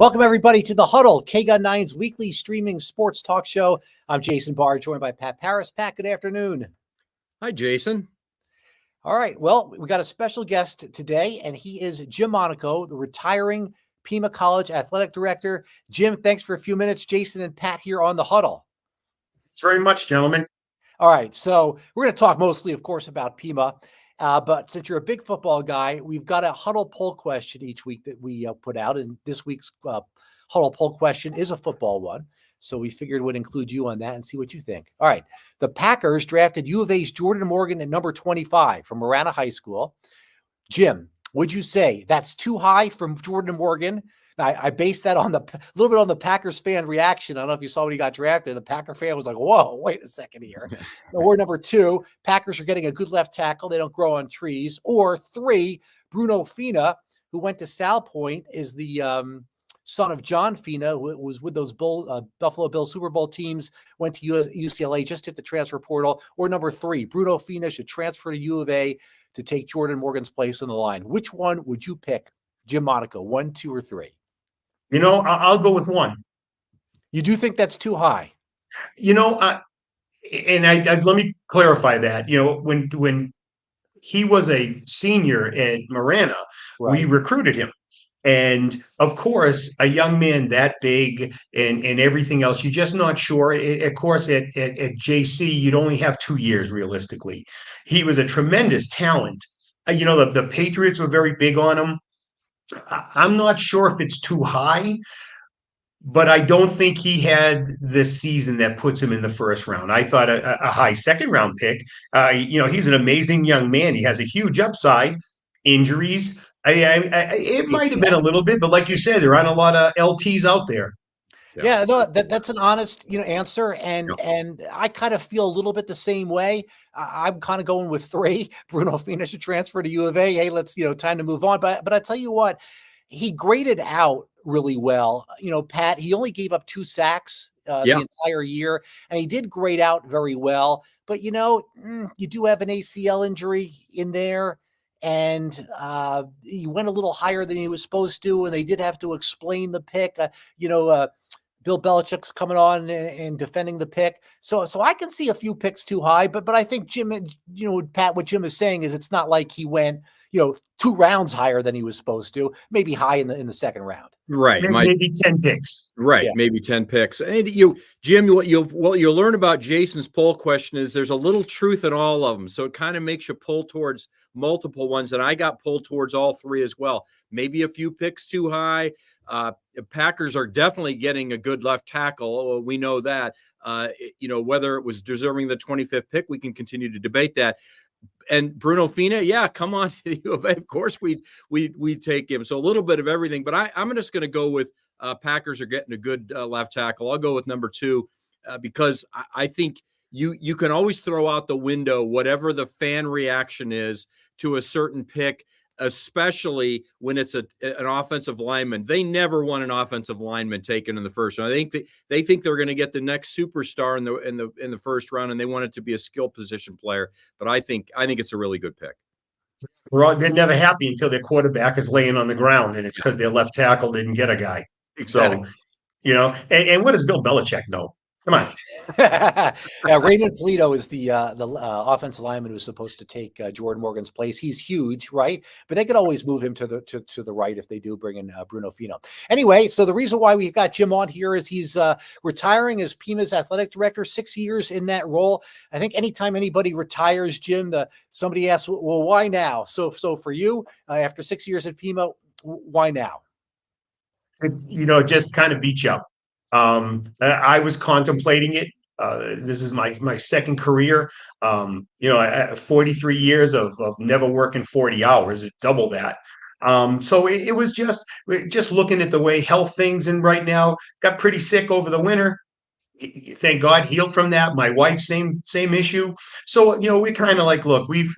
Welcome, everybody, to the Huddle, KGUN9's weekly streaming sports talk show. I'm Jason Barr, joined by Pat Parris. Pat, good afternoon. Hi, Jason. All right. Well, we got a special guest today, and he is Jim Monaco, the retiring Pima College athletic director. Jim, thanks for a few minutes. Jason and Pat here on the Huddle. Thanks very much, gentlemen. All right. So we're going to talk mostly, of course, about Pima. But since you're a big football guy, we've got a Huddle poll question each week that we put out. And this week's Huddle poll question is a football one. So we figured we'd include you on that and see what you think. All right. The Packers drafted U of A's Jordan Morgan at number 25 from Marana High School. Jim, would you say that's too high from Jordan Morgan? I based that on a little bit on the Packers fan reaction. I don't know if you saw when he got drafted. The Packer fan was like, whoa, wait a second here. Or number two, Packers are getting a good left tackle. They don't grow on trees. Or three, Bruno Fina, who went to Sal Point, is the son of John Fina, who was with those Buffalo Bills Super Bowl teams, went to UCLA, just hit the transfer portal. Or number three, Bruno Fina should transfer to U of A to take Jordan Morgan's place on the line. Which one would you pick, Jim Monaco, 1, 2, or 3? You know, I'll go with one. You do think that's too high? You know, and I let me clarify that. You know, when he was a senior at Marana, Right. we recruited him. And of course, a young man that big and everything else, you're just not sure. Of course, at JC, you'd only have 2 years realistically. He was a tremendous talent. You know, the Patriots were very big on him. I'm not sure if it's too high, but I don't think he had the season that puts him in the first round. I thought a high second round pick. You know, he's an amazing young man. He has a huge upside. Injuries, it might have been a little bit, but like you said, there aren't a lot of LTs out there. Yeah, no, that's an honest, answer, and I kind of feel a little bit the same way. I'm kind of going with 3. Bruno Fina should transfer to U of A. Hey, let's time to move on. But I tell you what, he graded out really well. Pat, he only gave up 2 sacks the entire year, and he did grade out very well. But you do have an ACL injury in there. And he went a little higher than he was supposed to, and they did have to explain the pick. Bill Belichick's coming on and defending the pick. So I can see a few picks too high, but I think Jim, Pat, what Jim is saying is it's not like he went, 2 rounds higher than he was supposed to, maybe high in the second round. Right. Maybe 10 picks. Right. Yeah. Maybe 10 picks. And Jim, what you'll learn about Jason's poll question is there's a little truth in all of them. So it kind of makes you pull towards multiple ones. And I got pulled towards all 3 as well. Maybe a few picks too high. Packers are definitely getting a good left tackle. We know that. Whether it was deserving the 25th pick, we can continue to debate that. And Bruno Fina, yeah, come on, of course we'd take him. So a little bit of everything, but I'm just going to go with Packers are getting a good left tackle. I'll go with number 2 because I think you can always throw out the window whatever the fan reaction is to a certain pick, especially when it's an offensive lineman. They never want an offensive lineman taken in the first round. I think they think they're going to get the next superstar in the first round, and they want it to be a skill position player. But I think it's a really good pick. They're never happy until their quarterback is laying on the ground, and it's because their left tackle didn't get a guy. Exactly. So, and what does Bill Belichick know? Come on. Raymond Polito is the offensive lineman who's supposed to take Jordan Morgan's place. He's huge, right? But they could always move him to the right if they do bring in Bruno Fina. Anyway, so the reason why we've got Jim on here is he's retiring as Pima's athletic director, 6 years in that role. I think anytime anybody retires, Jim, somebody asks, well, why now? So for you, after 6 years at Pima, why now? It just kind of beats you up. I was contemplating it. This is my second career. 43 years of never working 40 hours, it's double that. So it was just looking at the way health things, and right now got pretty sick over the winter. Thank God healed from that. My wife, same issue. So, we kind of like, look, we've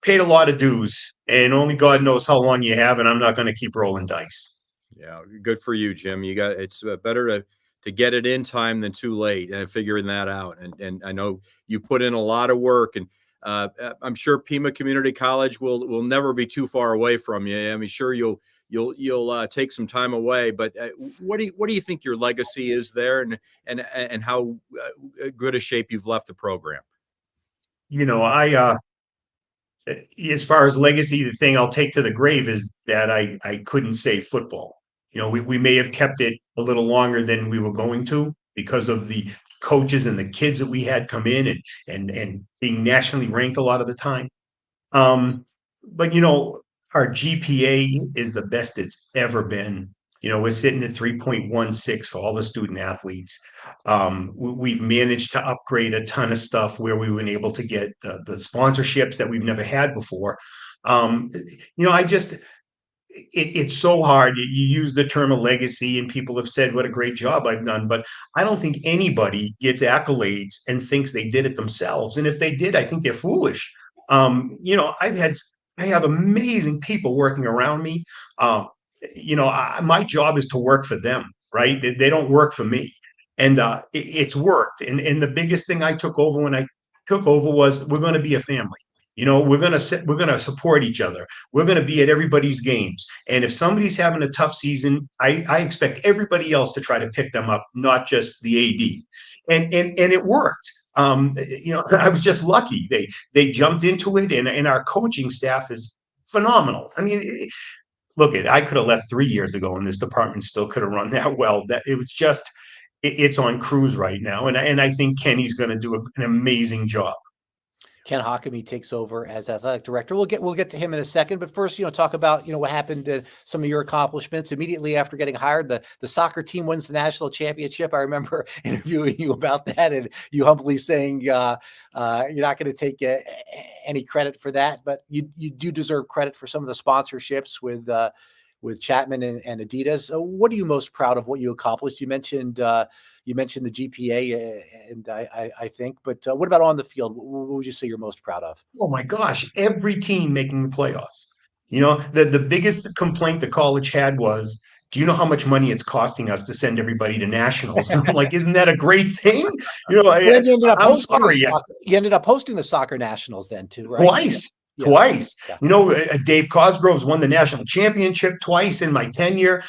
paid a lot of dues, and only God knows how long you have, and I'm not going to keep rolling dice. Yeah, good for you, Jim. It's better to get it in time than too late, and figuring that out. And I know you put in a lot of work, and I'm sure Pima Community College will never be too far away from you. I mean, sure you'll you'll take some time away. But what do you think your legacy is there, and how good a shape you've left the program? I as far as legacy, the thing I'll take to the grave is that I couldn't say football. We may have kept it a little longer than we were going to because of the coaches and the kids that we had come in and being nationally ranked a lot of the time. But our GPA is the best it's ever been. We're sitting at 3.16 for all the student athletes. We've managed to upgrade a ton of stuff where we've been able to get the sponsorships that we've never had before. It's so hard. You use the term a legacy, and people have said what a great job I've done, but I don't think anybody gets accolades and thinks they did it themselves. And if they did, I think they're foolish. I have amazing people working around me. My job is to work for them, right? They don't work for me. And it's worked. And the biggest thing I took over when I took over was we're going to be a family. We're going to support each other. We're going to be at everybody's games. And if somebody's having a tough season, I expect everybody else to try to pick them up, not just the AD. And it worked. I was just lucky. They jumped into it, and our coaching staff is phenomenal. I mean, look, I could have left 3 years ago, and this department still could have run that well. That it was just, it's on cruise right now, and I think Kenny's going to do an amazing job. Ken Hockamy takes over as athletic director. We'll get to him in a second, but first, talk about what happened to some of your accomplishments immediately after getting hired. The soccer team wins the national championship. I remember interviewing you about that, and you humbly saying you're not going to take any credit for that, but you do deserve credit for some of the sponsorships with Chapman and Adidas. So what are you most proud of? What you accomplished? You mentioned the GPA, and I think, but what about on the field? What would you say you're most proud of? Oh my gosh, every team making the playoffs. The biggest complaint the college had was, do you know how much money it's costing us to send everybody to nationals? And I'm like, isn't that a great thing? You ended up hosting the soccer nationals then too, right? Twice. Yeah. Dave Cosgrove's won the national championship twice in my tenure.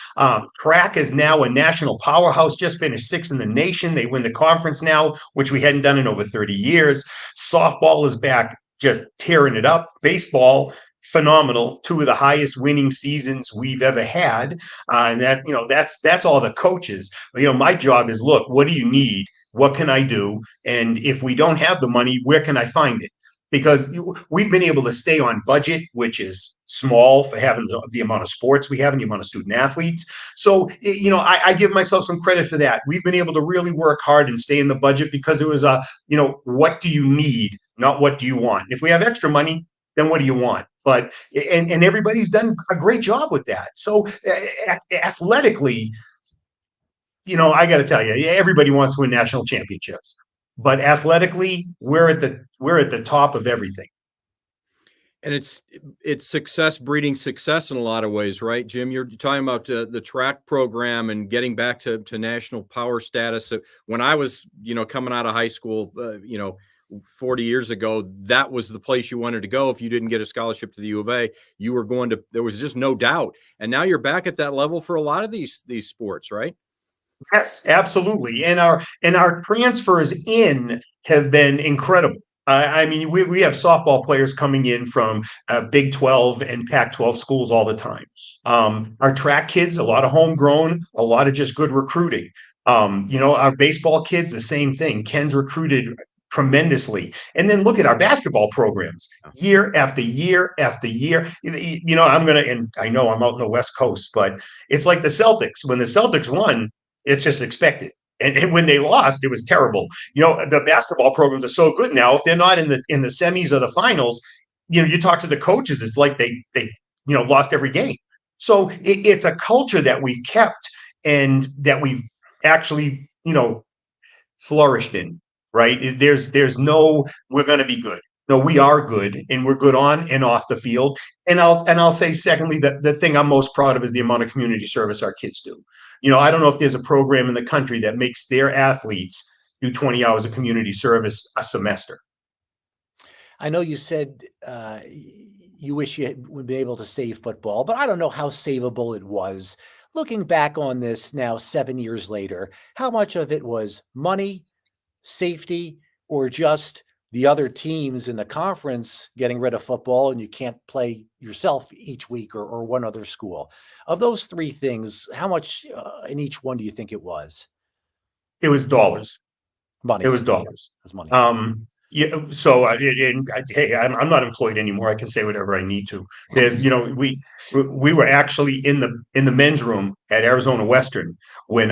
Track is now a national powerhouse, just finished 6th in the nation. They win the conference now, which we hadn't done in over 30 years. Softball is back, just tearing it up. Baseball, phenomenal. 2 of the highest winning seasons we've ever had. And that's all the coaches. My job is, look, what do you need? What can I do? And if we don't have the money, where can I find it? Because we've been able to stay on budget, which is small for having the amount of sports we have and the amount of student athletes. So, I give myself some credit for that. We've been able to really work hard and stay in the budget because it was what do you need, not what do you want? If we have extra money, then what do you want? But, and everybody's done a great job with that. So athletically, I got to tell you, everybody wants to win national championships. But athletically, we're at the top of everything. And it's success breeding success in a lot of ways, right, Jim? You're talking about the track program and getting back to national power status. When I was, coming out of high school, 40 years ago, that was the place you wanted to go. If you didn't get a scholarship to the U of A, you were going to. There was just no doubt. And now you're back at that level for a lot of these sports, right? Yes, absolutely. And our transfers in have been incredible. I mean, we have softball players coming in from Big 12 and Pac-12 schools all the time. Our track kids, a lot of homegrown, a lot of just good recruiting. Our baseball kids, the same thing. Ken's recruited tremendously. And then look at our basketball programs year after year after year. And I know I'm out in the West Coast, but it's like the Celtics. When the Celtics won, it's just expected. And when they lost, it was terrible. The basketball programs are so good now. If they're not in the semis or the finals, you talk to the coaches, it's like they lost every game. So it's a culture that we've kept and that we've actually, flourished in, right? There's no, we're going to be good. No, we are good, and we're good on and off the field. And I'll say, secondly, that the thing I'm most proud of is the amount of community service our kids do. I don't know if there's a program in the country that makes their athletes do 20 hours of community service a semester. I know you said you wish you would be able to save football, but I don't know how savable it was. Looking back on this now 7 years later, how much of it was money, safety, or just the other teams in the conference getting rid of football and you can't play yourself each week, or one other school? Of those three things, how much in each one do you think it was? It was dollars. Money. It was dollars. It was money. Yeah. So hey, I'm not employed anymore. I can say whatever I need to. There's, we were actually in the men's room at Arizona Western when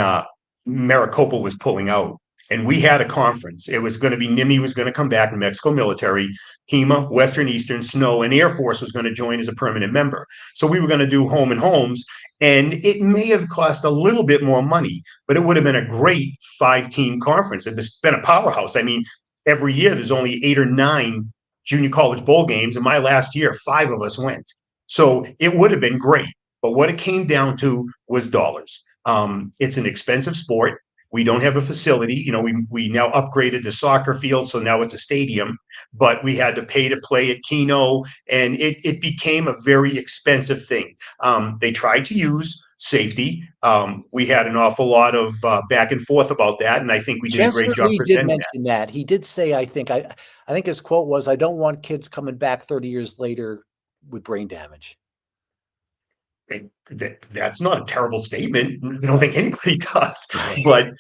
Maricopa was pulling out, and we had a conference. It was going to be NIMI was going to come back, New Mexico Military, Pima, Western Eastern, Snow, and Air Force was going to join as a permanent member. So we were going to do home and homes, and it may have cost a little bit more money, but it would have been a great 5-team conference. It's been a powerhouse. I mean, every year there's only 8 or 9 junior college bowl games. And my last year, 5 of us went. So it would have been great. But what it came down to was dollars. It's an expensive sport. We don't have a facility. We now upgraded the soccer field, so now it's a stadium. But we had to pay to play at Keno, and it became a very expensive thing. They tried to use safety. We had an awful lot of back and forth about that, and I think we did a great job Lee did presenting that. mention that. He did say, I think his quote was, "I don't want kids coming back 30 years later with brain damage." That's not a terrible statement. I don't think anybody does, but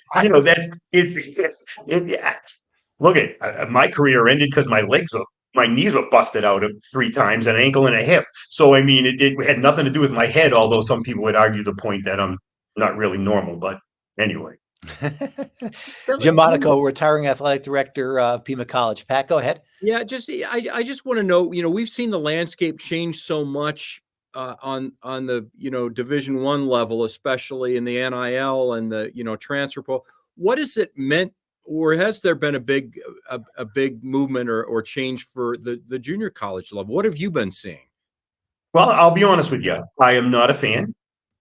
look at my career ended because my knees were busted out 3 times, an ankle and a hip. So, I mean, it had nothing to do with my head, although some people would argue the point that I'm not really normal, but anyway. Jim Monaco, retiring athletic director of Pima College. Pat, go ahead. Yeah, I just want to know, we've seen the landscape change so much on the, Division I level, especially in the NIL and the, transfer portal. What has it meant, or has there been a big movement or change for the junior college level? What have you been seeing? Well, I'll be honest with you. I am not a fan.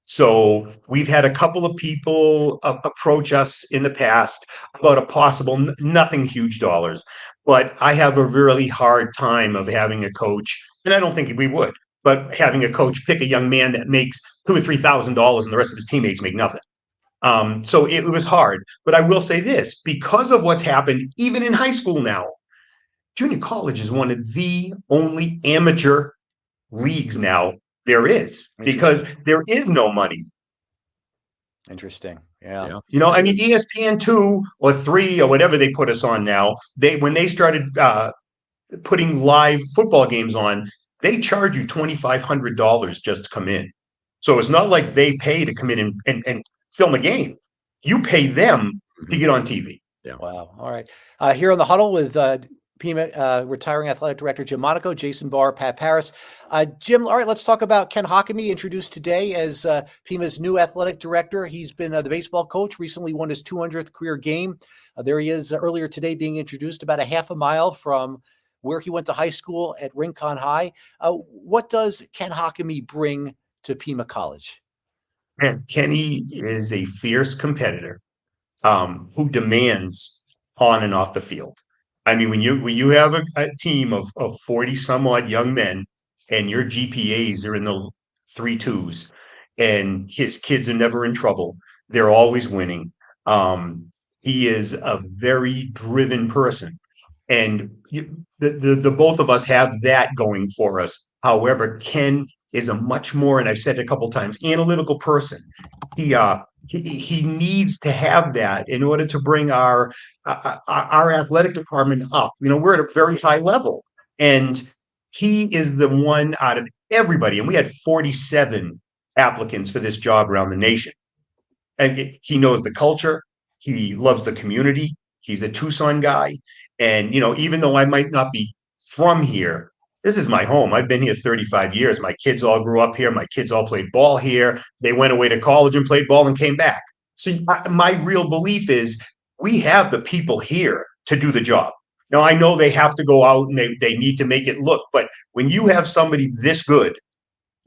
So we've had a couple of people approach us in the past about a possible, nothing huge dollars, but I have a really hard time of having a coach, and I don't think we would, but having a coach pick a young man that makes $2,000 or $3,000 and the rest of his teammates make nothing. So it was hard, but I will say this, because of what's happened, even in high school now, junior college is one of the only amateur leagues now there is, because there is no money. Interesting. Yeah. I mean, ESPN 2 or 3 or whatever they put us on now, when they started putting live football games on, they charge you $2,500 just to come in. So it's not like they pay to come in and film a game. You pay them to get on TV. Yeah. Wow. All right. Here on the Huddle with Pima retiring athletic director Jim Monaco, Jason Barr, Pat Parris. Jim, all right, let's talk about Ken Hockamy, introduced today as Pima's new athletic director. He's been the baseball coach, recently won his 200th career game. There he is earlier today being introduced about a half a mile from where he went to high school at Rincon High. What does Ken Hockamy bring to Pima College? And Kenny is a fierce competitor who demands on and off the field. I mean, when you have a team of 40 some odd young men and your GPAs are in the 3.2s and his kids are never in trouble, they're always winning. He is a very driven person, and the both of us have that going for us. However, Ken is a much more, and I've said it a couple of times, analytical person. He needs to have that in order to bring our athletic department up. We're at a very high level, and he is the one out of everybody. And we had 47 applicants for this job around the nation. And he knows the culture. He loves the community. He's a Tucson guy. And, even though I might not be from here, this is my home. I've been here 35 years. My kids all grew up here. My kids all played ball here. They went away to college and played ball and came back. So my real belief is we have the people here to do the job. Now, I know they have to go out and they need to make it look, but when you have somebody this good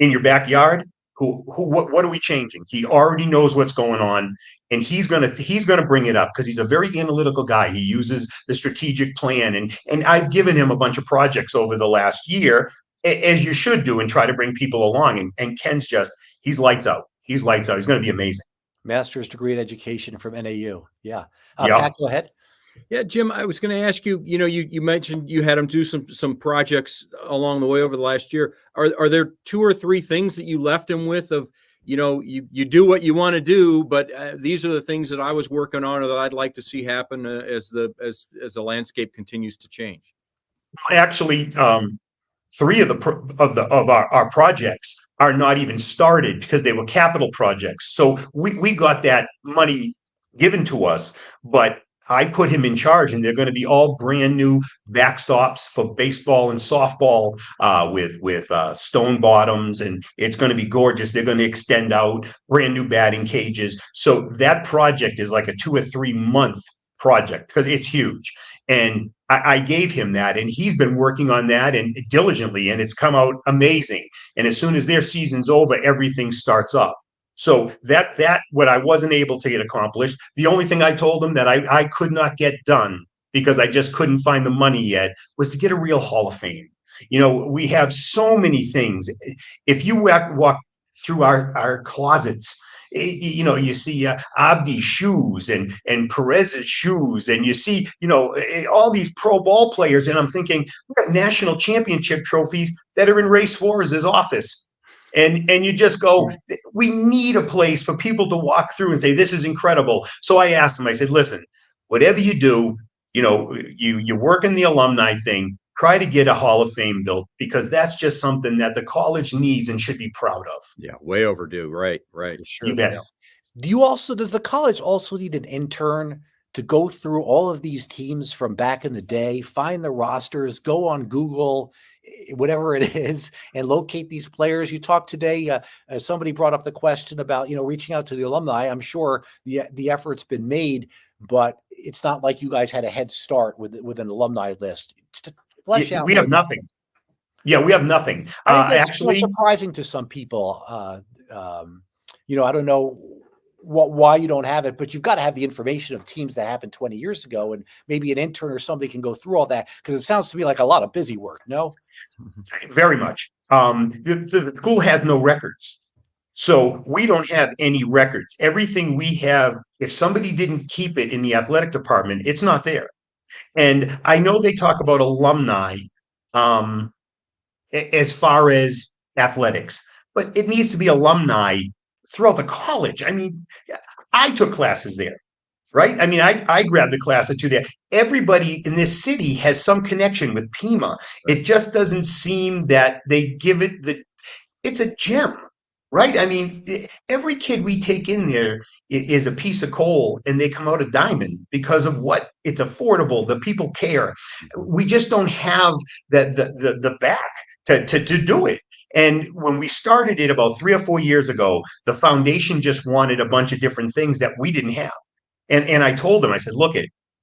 in your backyard, what are we changing? He already knows what's going on, and he's gonna bring it up because he's a very analytical guy. He uses the strategic plan, and I've given him a bunch of projects over the last year, as you should do, and try to bring people along. And Ken's he's lights out. He's lights out. He's going to be amazing. Master's degree in education from NAU. Yeah. Yeah. Pat, go ahead. Yeah, Jim, I was going to ask you, you mentioned you had him do some projects along the way over the last year. Are there 2 or 3 things that you left him with of, you do what you want to do, but these are the things that I was working on or that I'd like to see happen as the landscape continues to change? Actually, 3 of our projects are not even started because they were capital projects. So we got that money given to us, but I put him in charge, and they're going to be all brand new backstops for baseball and softball with stone bottoms, and it's going to be gorgeous. They're going to extend out, brand new batting cages. So that project is like a 2 or 3 month project because it's huge. And I gave him that, and he's been working on that and diligently, and it's come out amazing. And as soon as their season's over, everything starts up. So that what I wasn't able to get accomplished, the only thing I told him that I could not get done because I just couldn't find the money yet was to get a real Hall of Fame. We have so many things. If you walk through our closets, you see Abdi's shoes and Perez's shoes, and you see, all these pro ball players. And I'm thinking, we have national championship trophies that are in Ray Suarez's office. And you just go, we need a place for people to walk through and say, this is incredible. So I asked him, I said, listen, whatever you do, you work in the alumni thing, try to get a Hall of Fame built, because that's just something that the college needs and should be proud of. Yeah, way overdue. Right. Sure. You bet. Does the college also need an intern to go through all of these teams from back in the day, find the rosters, go on Google, whatever it is, and locate these players? You talked today, somebody brought up the question about, reaching out to the alumni. I'm sure the effort's been made, but it's not like you guys had a head start with an alumni list. We have nothing. Yeah, we have nothing. I think that's actually surprising to some people. I don't know why you don't have it, but you've got to have the information of teams that happened 20 years ago, and maybe an intern or somebody can go through all that, because it sounds to me like a lot of busy work. No? Very much. The school has no records. So we don't have any records. Everything we have, if somebody didn't keep it in the athletic department, it's not there. And I know they talk about alumni as far as athletics, but it needs to be alumni throughout the college. I mean, I took classes there, right? I mean, I grabbed the class or 2 there. Everybody in this city has some connection with Pima. It just doesn't seem that they give it it's a gem, right? I mean, every kid we take in there is a piece of coal, and they come out a diamond because of what it's affordable. The people care. We just don't have the back to do it. And when we started it about 3 or 4 years ago, the foundation just wanted a bunch of different things that we didn't have. And I told them, I said, look,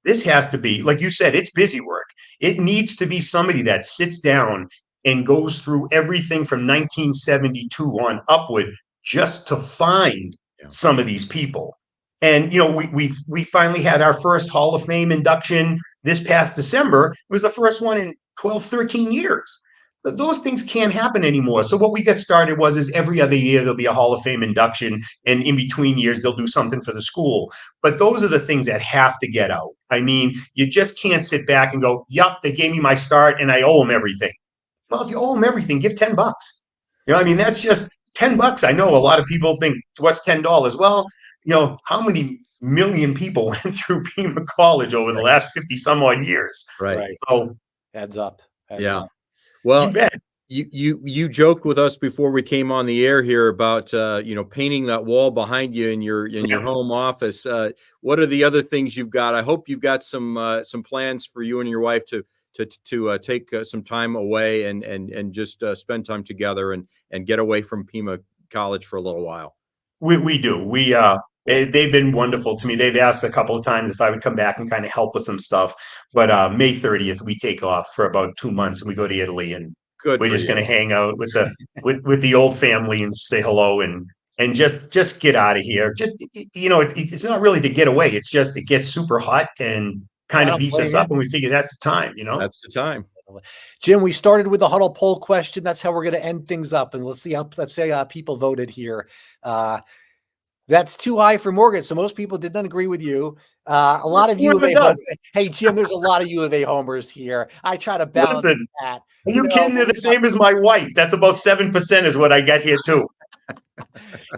this has to be, like you said, it's busy work. It needs to be somebody that sits down and goes through everything from 1972 on upward just to find some of these people. And, we finally had our first Hall of Fame induction this past December. It was the first one in 12, 13 years. Those things can't happen anymore. So what we got started is every other year there'll be a Hall of Fame induction, and in between years they'll do something for the school. But those are the things that have to get out. I mean, you just can't sit back and go, "Yup, they gave me my start and I owe them everything." Well, if you owe them everything, give $10. I mean, that's just $10. I know a lot of people think, what's $10? Well, how many million people went through Pima College over the last 50 some odd years? Right. So adds up. Yeah. Well, you bet. You joked with us before we came on the air here about painting that wall behind you in your home office. What are the other things you've got? I hope you've got some plans for you and your wife to take some time away and just spend time together and get away from Pima College for a little while. We do. They've been wonderful to me. They've asked a couple of times if I would come back and kind of help with some stuff. But May 30th, we take off for about 2 months, and we go to Italy, and we're just going to hang out with the with the old family and say hello and just get out of here. Just it's not really to get away. It's just it gets super hot and kind of beats us up, and we figure that's the time. That's the time. Jim, we started with the Huddle poll question. That's how we're going to end things up. And let's say how people voted here. That's too high for Morgan. So most people did not agree with you. A lot of U of A homers. Hey, Jim, there's a lot of U of A homers here. I try to balance that. Are you kidding? They're the same as my wife. That's about 7% is what I get here too.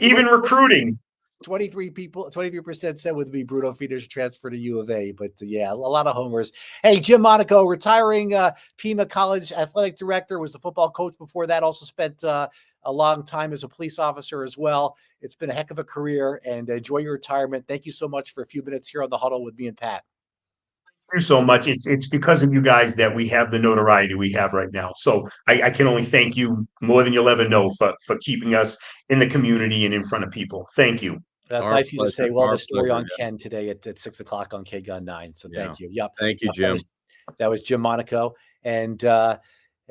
Even recruiting. 23% said would be Bruno Feeder's transfer to U of A, but yeah, a lot of homers. Hey, Jim Monaco, retiring Pima College athletic director, was the football coach before that, also spent a long time as a police officer as well. It's been a heck of a career, and enjoy your retirement. Thank you so much for a few minutes here on the Huddle with me and Pat. Thank you so much. It's because of you guys that we have the notoriety we have right now. So I can only thank you more than you'll ever know for keeping us in the community and in front of people. Thank you. That's nice of you to say. Well, the story on Ken today at 6 o'clock on KGUN 9. So thank you. Yep. Thank you, Jim. That was Jim Monaco. And yeah,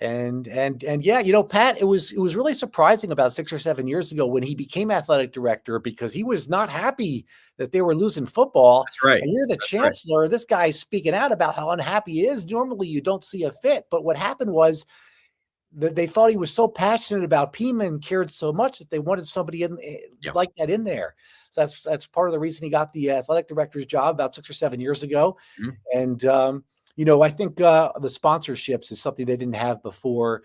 Pat, it was really surprising about 6 or 7 years ago when he became athletic director, because he was not happy that they were losing football. That's right. And you're the chancellor. Right. This guy's speaking out about how unhappy he is. Normally you don't see a fit, but what happened was that they thought he was so passionate about Pima and cared so much that they wanted somebody like that in there. So that's part of the reason he got the athletic director's job about 6 or 7 years ago. Mm-hmm. And, I think the sponsorships is something they didn't have before,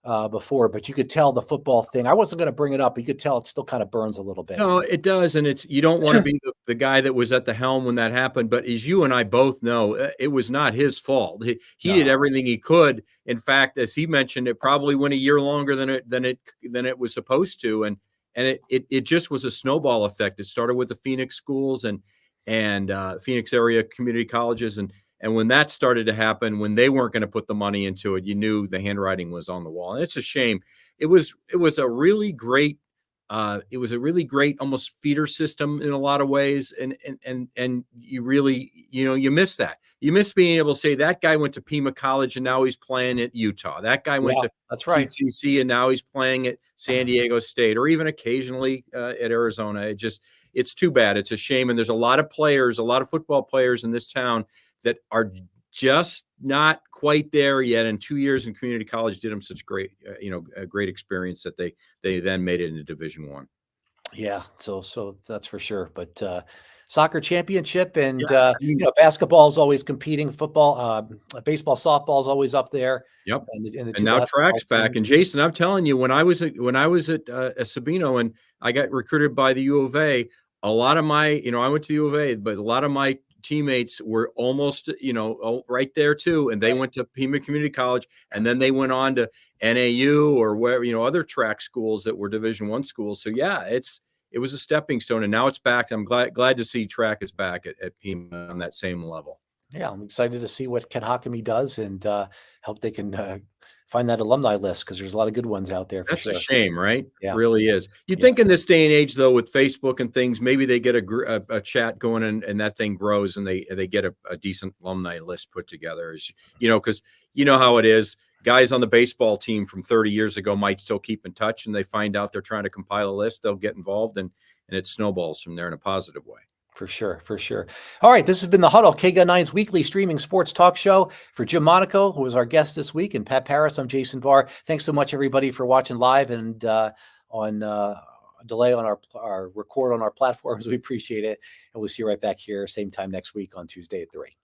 but you could tell the football thing. I wasn't going to bring it up, but you could tell it still kind of burns a little bit. No, it does. And you don't want to be the guy that was at the helm when that happened. But as you and I both know, it was not his fault. He did everything he could. In fact, as he mentioned, it probably went a year longer than it was supposed to. And it just was a snowball effect. It started with the Phoenix schools and Phoenix area community colleges. And when that started to happen, when they weren't going to put the money into it, you knew the handwriting was on the wall. And it's a shame. It was a really great almost feeder system in a lot of ways. And you really, you miss that. You miss being able to say that guy went to Pima College and now he's playing at Utah. That guy went to PCC and now he's playing at San Diego State, or even occasionally at Arizona. It's too bad. It's a shame. And there's a lot of football players in this town that are just not quite there yet. And 2 years in community college did them such a great experience that they then made it into Division I. Yeah. So that's for sure. But soccer championship and, basketball is always competing. Football, baseball, softball is always up there. Yep. And now track's back. And Jason, I'm telling you, when I was at Sabino and I got recruited by the U of A, a lot of my, I went to the U of A, but a lot of my teammates were almost, right there too. And they went to Pima Community College, and then they went on to NAU or where, other track schools that were Division I schools. So yeah, it was a stepping stone, and now it's back. I'm glad to see track is back at Pima on that same level. Yeah. I'm excited to see what Ken Hakami does, and hope they can find that alumni list, because there's a lot of good ones out there. That's a shame, right? Yeah. It really is. You'd think in this day and age, though, with Facebook and things, maybe they get a chat going and that thing grows and they get a decent alumni list put together. Because you know how it is. Guys on the baseball team from 30 years ago might still keep in touch, and they find out they're trying to compile a list. They'll get involved, and it snowballs from there in a positive way. For sure. All right, this has been the Huddle, KGUN 9's weekly streaming sports talk show. For Jim Monaco, who was our guest this week, and Pat Parris, I'm Jason Barr. Thanks so much, everybody, for watching live and on delay on our record on our platforms. We appreciate it. And we'll see you right back here, same time next week on Tuesday at 3.